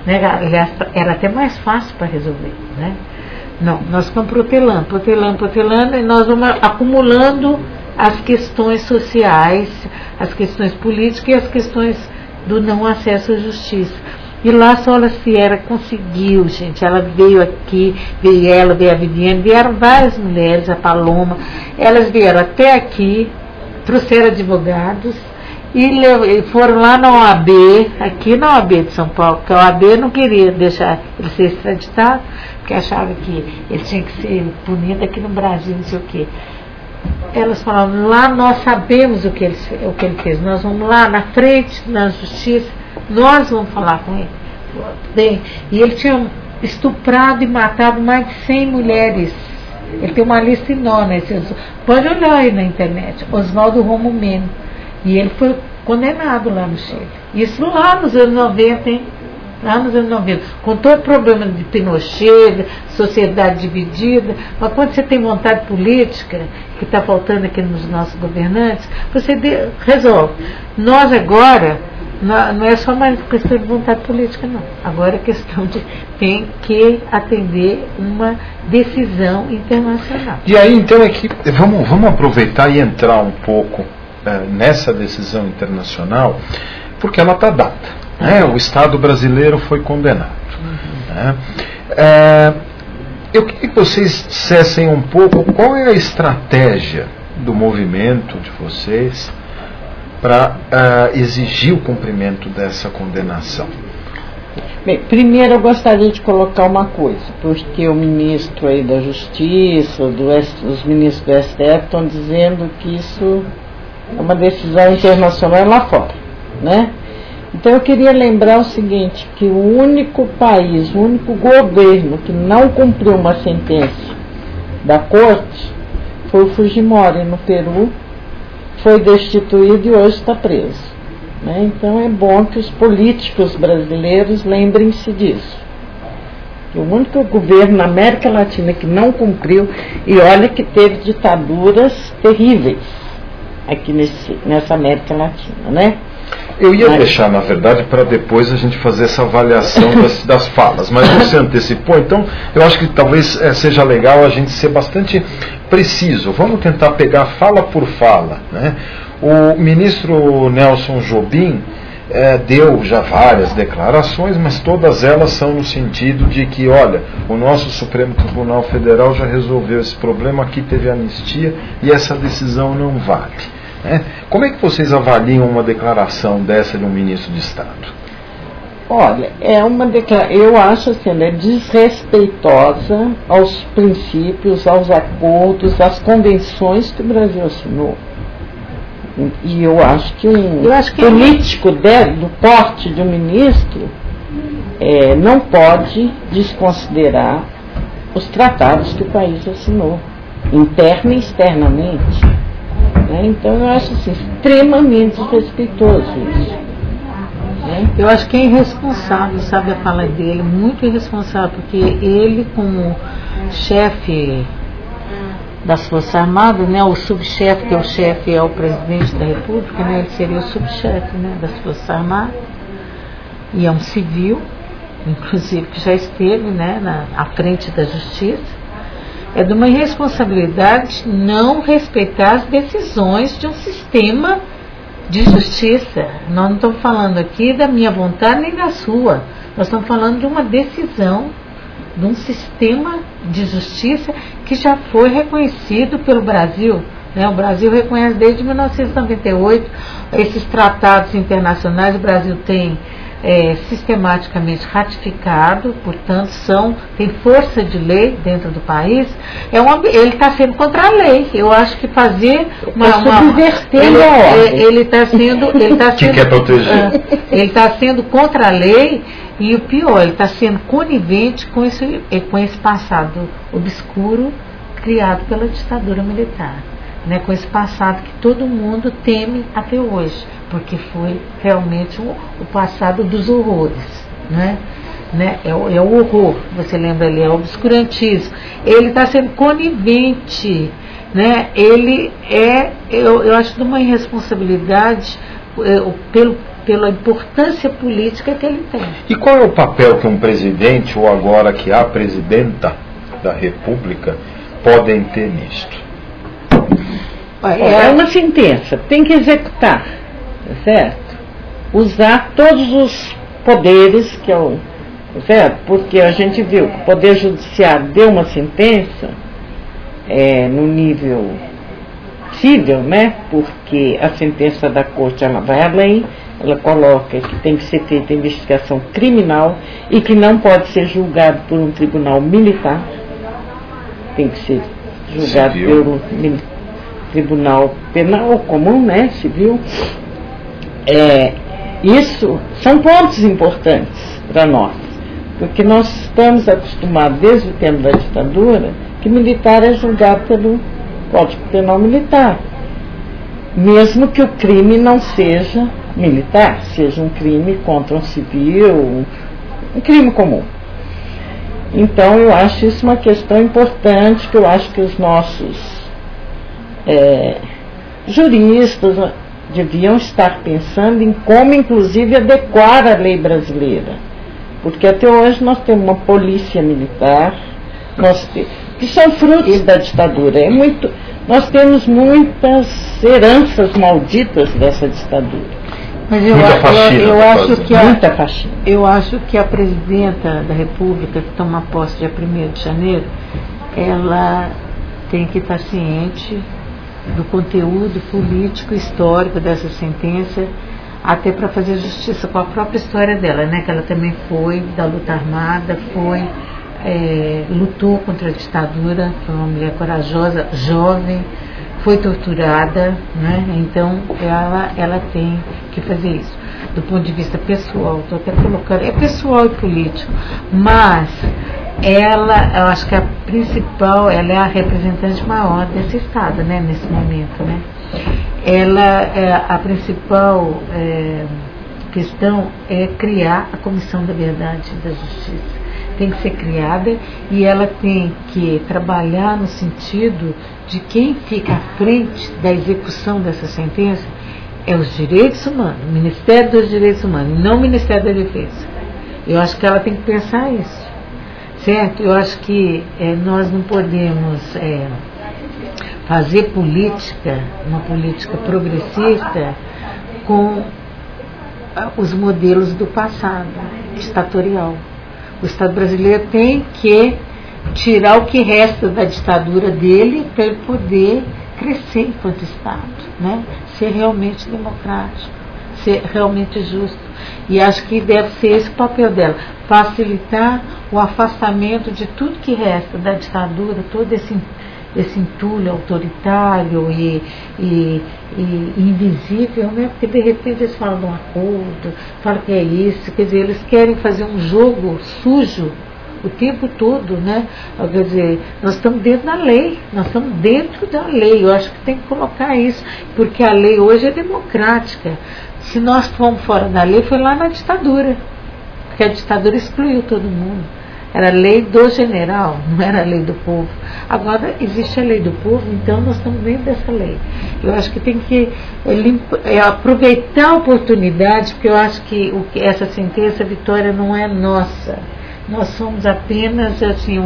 Speaker 2: né? Aliás, era até mais fácil para resolver, né? Não, nós ficamos protelando, e nós vamos acumulando as questões sociais, as questões políticas e as questões do não acesso à justiça. E lá a Sola Fiera conseguiu, gente. Ela veio aqui, veio a Viviane, vieram várias mulheres, a Paloma. Elas vieram até aqui, trouxeram advogados e foram lá na OAB, aqui na OAB de São Paulo, porque a OAB não queria deixar ele ser extraditado, porque achava que ele tinha que ser punido aqui no Brasil, não sei o quê. Elas falaram: lá nós sabemos o que ele fez, nós vamos lá na frente, na justiça, nós vamos falar com ele. Bem, e ele tinha estuprado e matado mais de 100 mulheres. Ele tem uma lista enorme. Pode olhar aí na internet, Oswaldo Romo Meno. E ele foi condenado lá no Chile. Isso lá nos anos 90, hein? Lá nos anos 90. Com todo o problema de Pinochet, sociedade dividida. Mas quando você tem vontade política, que está faltando aqui nos nossos governantes, você resolve. Nós agora, não é só mais questão de vontade política, não. Agora é questão de tem que atender uma decisão internacional.
Speaker 1: E aí, então, vamos aproveitar e entrar um pouco nessa decisão internacional, porque ela está dada. Né? O Estado brasileiro foi condenado. Né? Eu queria que vocês dissessem um pouco qual é a estratégia do movimento de vocês para exigir o cumprimento dessa condenação.
Speaker 3: Bem, primeiro eu gostaria de colocar uma coisa, porque o ministro aí da Justiça, os ministros do STF estão dizendo que isso é uma decisão internacional lá fora, né? Então eu queria lembrar o seguinte, que o único país, o único governo que não cumpriu uma sentença da corte foi o Fujimori, no Peru, foi destituído e hoje está preso. Né? Então é bom que os políticos brasileiros lembrem-se disso. O único governo na América Latina que não cumpriu, e olha que teve ditaduras terríveis aqui nessa América Latina, né?
Speaker 1: Eu ia deixar, na verdade, para depois a gente fazer essa avaliação das falas, mas você antecipou, então eu acho que talvez seja legal a gente ser bastante preciso. Vamos tentar pegar fala por fala, né? O ministro Nelson Jobim deu já várias declarações, mas todas elas são no sentido de que, olha, o nosso Supremo Tribunal Federal já resolveu esse problema, aqui teve anistia e essa decisão não vale. Como é que vocês avaliam uma declaração dessa de um ministro de Estado?
Speaker 3: Olha, eu acho assim, ela é desrespeitosa aos princípios, aos acordos, às convenções que o Brasil assinou. E eu acho que político do porte de um ministro não pode desconsiderar os tratados que o país assinou, interna e externamente. Então eu acho assim, extremamente desrespeitoso isso.
Speaker 2: Eu acho que é irresponsável, sabe a fala dele, muito irresponsável, porque ele, como chefe das Forças Armadas, né, o subchefe, que é o chefe, é o presidente da República, né, ele seria o subchefe, né, das Forças Armadas, e é um civil, inclusive que já esteve, né, à frente da Justiça. É de uma irresponsabilidade não respeitar as decisões de um sistema de justiça. Nós não estamos falando aqui da minha vontade nem da sua. Nós estamos falando de uma decisão de um sistema de justiça que já foi reconhecido pelo Brasil. O Brasil reconhece desde 1998 esses tratados internacionais. O Brasil tem sistematicamente ratificado, portanto tem força de lei dentro do país. Ele está sendo contra a lei. Eu acho que fazer ele está sendo
Speaker 1: que quer proteger.
Speaker 2: Ele está sendo contra a lei, e o pior, ele está sendo conivente com esse passado obscuro criado pela ditadura militar, né, com esse passado que todo mundo teme até hoje, porque foi realmente o passado dos horrores, né? É o horror, você lembra ali, é o obscurantismo. Ele está sendo conivente, né? Ele eu acho de uma irresponsabilidade pela importância política que ele tem.
Speaker 1: E qual é o papel que um presidente, ou agora que a presidenta da República, podem ter nisto?
Speaker 3: É uma sentença, tem que executar, certo? Usar todos os poderes que é o certo? Porque a gente viu que o Poder Judiciário deu uma sentença no nível civil, né? Porque a sentença da Corte ela vai além, ela coloca que tem que ser feita investigação criminal e que não pode ser julgado por um tribunal militar, tem que ser julgado pelo tribunal penal comum, né? Civil. Isso são pontos importantes para nós, porque nós estamos acostumados desde o tempo da ditadura que militar é julgado pelo Código Penal Militar, mesmo que o crime não seja militar, seja um crime contra um civil, um crime comum. Então eu acho isso uma questão importante, que eu acho que os nossos juristas deviam estar pensando em como inclusive adequar a lei brasileira, porque até hoje nós temos uma polícia militar, que são frutos da ditadura. Nós temos muitas heranças malditas dessa ditadura.
Speaker 2: Mas eu acho que a presidenta da República, que toma posse dia 1º de janeiro, ela tem que estar ciente do conteúdo político histórico dessa sentença, até para fazer justiça com a própria história dela, né? Que ela também foi da luta armada, lutou contra a ditadura, foi uma mulher corajosa, jovem, foi torturada, né? Então ela tem que fazer isso. Do ponto de vista pessoal, estou até colocando, é pessoal e político, mas eu acho que a principal, ela é a representante maior desse Estado, né, nesse momento, né? A principal questão é criar a Comissão da Verdade e da Justiça. Tem que ser criada, e ela tem que trabalhar no sentido de quem fica à frente da execução dessa sentença é os direitos humanos, o Ministério dos Direitos Humanos, não o Ministério da Defesa. Eu acho que ela tem que pensar isso, certo? Eu acho que nós não podemos fazer política, uma política progressista, com os modelos do passado, ditatorial. O Estado brasileiro tem que tirar o que resta da ditadura dele para ele poder crescer enquanto Estado, né? Ser realmente democrático, ser realmente justo. E acho que deve ser esse o papel dela, facilitar o afastamento de tudo que resta da ditadura, todo esse entulho autoritário e invisível, né? Porque de repente eles falam de um acordo, falam que é isso, quer dizer, eles querem fazer um jogo sujo o tempo todo, né? Quer dizer, nós estamos dentro da lei, eu acho que tem que colocar isso, porque a lei hoje é democrática. Se nós fomos fora da lei, foi lá na ditadura, porque a ditadura excluiu todo mundo. Era a lei do general, não era a lei do povo. Agora existe a lei do povo, então nós estamos dentro dessa lei. Eu acho que tem que aproveitar a oportunidade, porque eu acho que essa sentença, Vitória, não é nossa. Nós somos apenas, assim,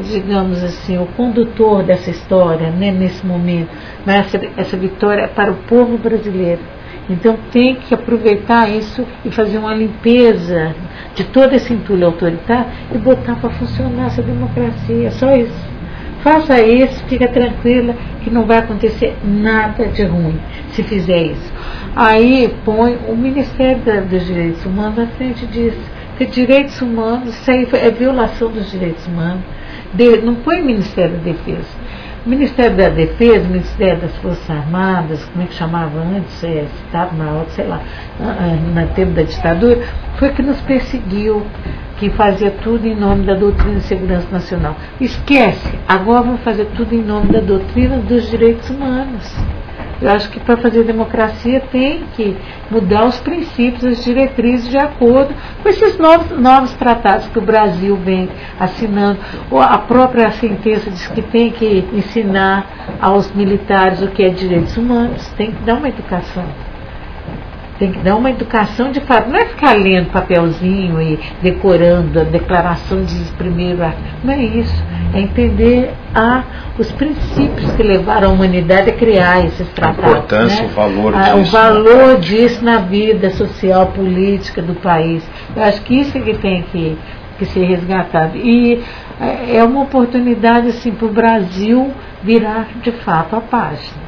Speaker 2: digamos assim, o condutor dessa história, né, nesse momento. Mas essa vitória é para o povo brasileiro. Então tem que aproveitar isso e fazer uma limpeza de todo esse entulho autoritário e botar para funcionar essa democracia. Só isso. Faça isso, fica tranquila que não vai acontecer nada de ruim se fizer isso. Aí põe o Ministério dos Direitos Humanos à frente disso. Porque direitos humanos, isso aí é violação dos direitos humanos. Não põe Ministério da Defesa. O Ministério da Defesa, o Ministério das Forças Armadas, como é que chamava antes, Estado-Maior, sei lá, no tempo da ditadura, foi que nos perseguiu, que fazia tudo em nome da doutrina de segurança nacional. Esquece, agora vamos fazer tudo em nome da doutrina dos direitos humanos. Eu acho que para fazer democracia tem que mudar os princípios, as diretrizes de acordo com esses novos tratados que o Brasil vem assinando. A própria sentença diz que tem que ensinar aos militares o que é direitos humanos, tem que dar uma educação. Tem que dar uma educação de fato, não é ficar lendo papelzinho e decorando a declaração de primeiro artigo, não é isso, é entender os princípios que levaram a humanidade a criar esses tratados. A
Speaker 1: importância,
Speaker 2: né?
Speaker 1: O valor disso.
Speaker 2: O valor disso na vida social, política do país. Eu acho que isso é que tem que ser resgatado. E é uma oportunidade assim, para o Brasil virar de fato a página.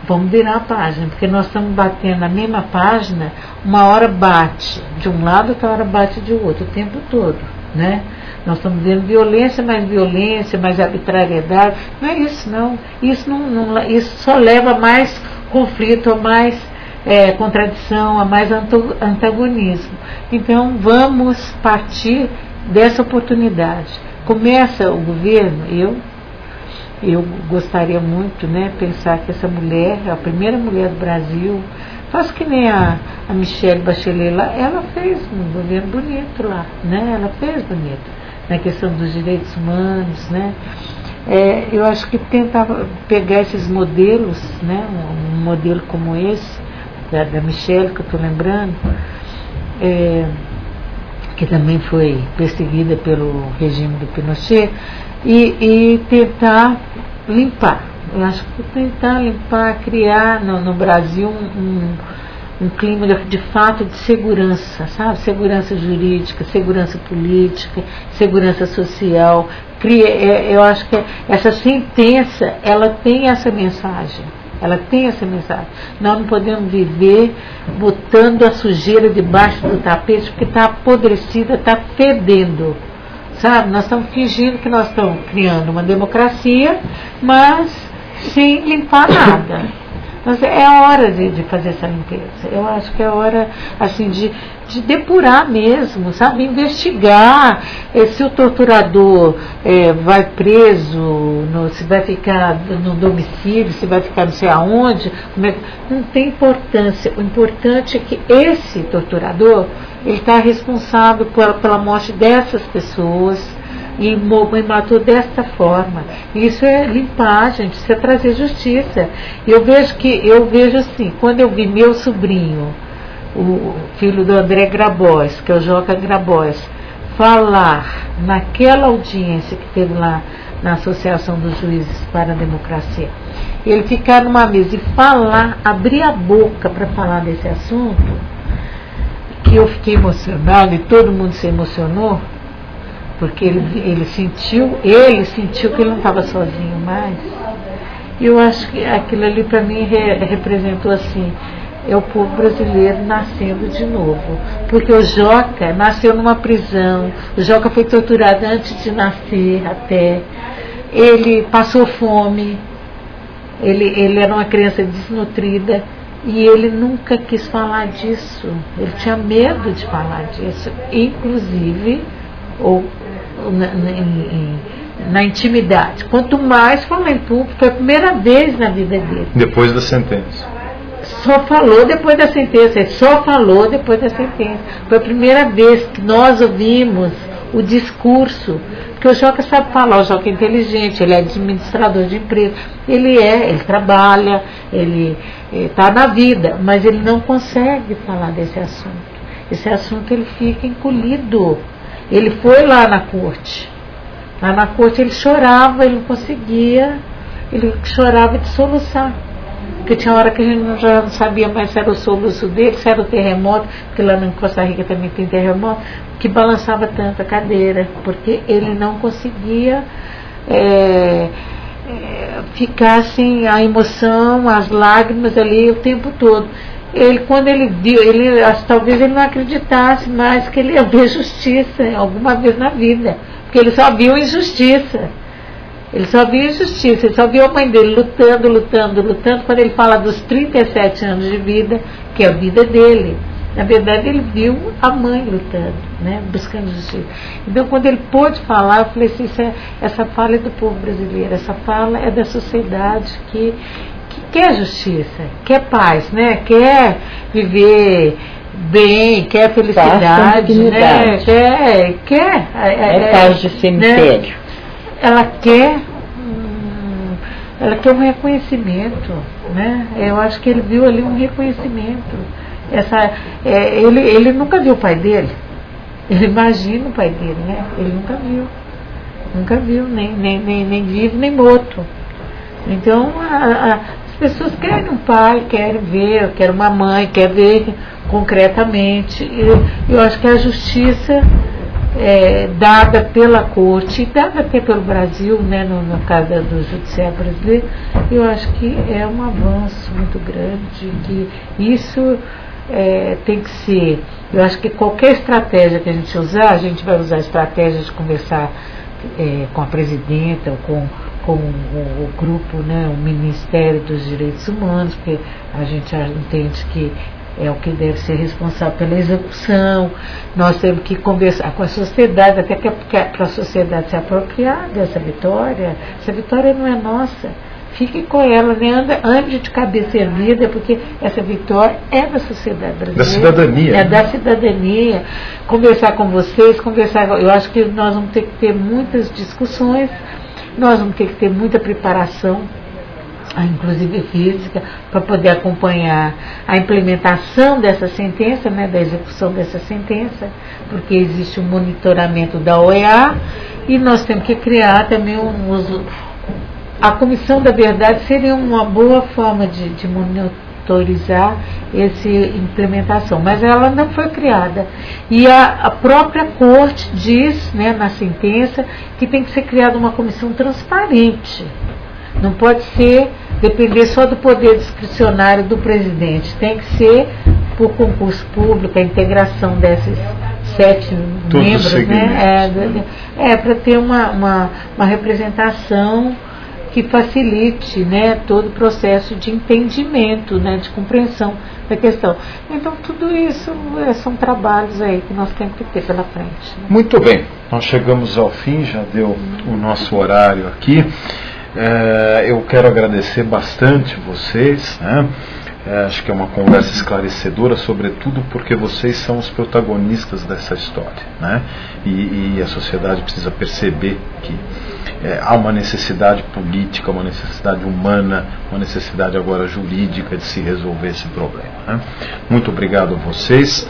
Speaker 2: Vamos virar a página, porque nós estamos batendo na mesma página, uma hora bate de um lado, outra hora bate de outro, o tempo todo, né? Nós estamos vendo violência, mais arbitrariedade. Não é isso, não. Isso só leva a mais conflito, a mais contradição, a mais antagonismo. Então, vamos partir dessa oportunidade. Começa o governo, eu gostaria muito, né, pensar que essa mulher, a primeira mulher do Brasil, faz que nem a Michelle Bachelet lá, ela fez um governo bonito lá, né, ela fez bonito, na questão dos direitos humanos, né. Eu acho que tentar pegar esses modelos, né, um modelo como esse, da Michelle, que eu estou lembrando, que também foi perseguida pelo regime do Pinochet, e tentar limpar. Eu acho que tentar limpar, criar no Brasil um clima de fato de segurança, sabe? Segurança jurídica, segurança política, segurança social. Eu acho que essa sentença, ela tem essa mensagem. Nós não podemos viver botando a sujeira debaixo do tapete, porque está apodrecida, está fedendo. Sabe? Nós estamos fingindo que nós estamos criando uma democracia, mas sem limpar nada. Mas é hora de fazer essa limpeza. Eu acho que é hora assim, de depurar mesmo, sabe? Investigar se o torturador vai preso, se vai ficar no domicílio, se vai ficar não sei aonde. Não tem importância. O importante é que esse torturador ele está responsável pela morte dessas pessoas e matou desta forma. Isso é limpar, gente, isso é trazer justiça. Eu vejo assim, quando eu vi meu sobrinho, o filho do André Grabois, que é o Joca Grabois, falar naquela audiência que teve lá na Associação dos Juízes para a Democracia. Ele ficar numa mesa e falar, abrir a boca para falar desse assunto, que eu fiquei emocionada e todo mundo se emocionou, porque ele sentiu que ele não estava sozinho mais. E eu acho que aquilo ali para mim representou assim, é o povo brasileiro nascendo de novo. Porque o Joca nasceu numa prisão, o Joca foi torturado antes de nascer até, ele passou fome, ele era uma criança desnutrida e ele nunca quis falar disso, ele tinha medo de falar disso, inclusive na intimidade. Quanto mais falar em público, foi a primeira vez na vida dele.
Speaker 1: Depois da sentença.
Speaker 2: Só falou depois da sentença, ele só falou depois da sentença. Foi a primeira vez que nós ouvimos o discurso, porque o Joca sabe falar, o Joca é inteligente, ele é administrador de empresa, ele trabalha, ele está na vida, mas ele não consegue falar desse assunto. Esse assunto ele fica encolhido. Ele foi lá na corte. Lá na corte ele chorava, ele não conseguia, ele chorava de soluçar. Porque tinha hora que a gente já não sabia mais se era o soluço dele, se era o terremoto, porque lá em Costa Rica também tem terremoto, que balançava tanto a cadeira, porque ele não conseguia ficar assim, a emoção, as lágrimas ali o tempo todo. Ele, quando ele viu, talvez ele não acreditasse mais que ele ia ver justiça alguma vez na vida, porque ele só viu injustiça. Ele só viu injustiça, ele só viu a mãe dele lutando. Quando ele fala dos 37 anos de vida, que é a vida dele, na verdade ele viu a mãe lutando, né, buscando justiça. Então quando ele pôde falar, eu falei assim, essa fala é do povo brasileiro, essa fala é da sociedade que quer justiça, quer paz, né, quer viver bem, quer felicidade, né, quer
Speaker 3: paz de cemitério.
Speaker 2: Né? Ela quer um reconhecimento, né? Eu acho que ele viu ali um reconhecimento. Ele nunca viu o pai dele. Ele imagina o pai dele, né? Ele nunca viu, nem vivo nem morto. Então as pessoas querem um pai, querem ver, querem uma mãe, querem ver concretamente. Eu acho que a justiça dada pela corte, dada até pelo Brasil, né, no caso do judiciário brasileiro, eu acho que é um avanço muito grande, que isso tem que ser, eu acho que qualquer estratégia que a gente usar, a gente vai usar a estratégia de conversar com a presidenta, com o grupo, né, o Ministério dos Direitos Humanos, porque a gente entende que é o que deve ser responsável pela execução. Nós temos que conversar com a sociedade, até para a sociedade se apropriar dessa vitória. Essa vitória não é nossa. Fique com ela, né? Ande de cabeça erguida, porque essa vitória é da sociedade brasileira.
Speaker 1: Da cidadania.
Speaker 2: É da cidadania. Conversar com vocês, eu acho que nós vamos ter que ter muitas discussões, nós vamos ter que ter muita preparação, inclusive física, para poder acompanhar a implementação dessa sentença, né, da execução dessa sentença, porque existe um monitoramento da OEA e nós temos que criar também a Comissão da Verdade seria uma boa forma de monitorizar essa implementação, mas ela não foi criada. E a própria Corte diz, né, na sentença, que tem que ser criada uma comissão transparente. Não pode depender só do poder discricionário do presidente. Tem que ser por concurso público, a integração desses 7 membros, né? Para ter uma representação que facilite, né, todo o processo de entendimento, né, de compreensão da questão. Então, tudo isso são trabalhos aí que nós temos que ter pela frente. Né?
Speaker 1: Muito bem, nós chegamos ao fim, já deu o nosso horário aqui. Eu quero agradecer bastante vocês, né? Acho que é uma conversa esclarecedora, sobretudo porque vocês são os protagonistas dessa história, né? E a sociedade precisa perceber que há uma necessidade política, uma necessidade humana, uma necessidade agora jurídica de se resolver esse problema, né? Muito obrigado a vocês.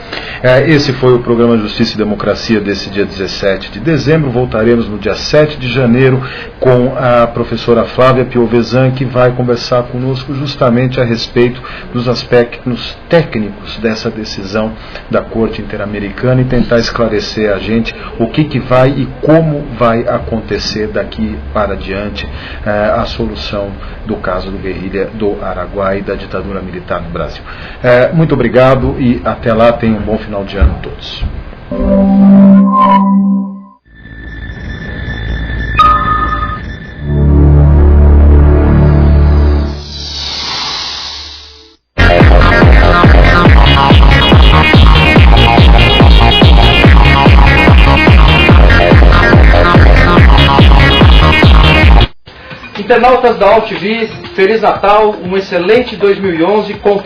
Speaker 1: Esse foi o programa Justiça e Democracia desse dia 17 de dezembro. Voltaremos no dia 7 de janeiro com a professora Flávia Piovesan, que vai conversar conosco justamente a respeito dos aspectos técnicos dessa decisão da Corte Interamericana e tentar esclarecer a gente o que vai e como vai acontecer daqui para diante a solução do caso do guerrilha do Araguaia e da ditadura militar no Brasil. Muito obrigado e até lá, tenham um bom final de ano a todos.
Speaker 4: Internautas da AltV, Feliz Natal, um excelente 2011, contamos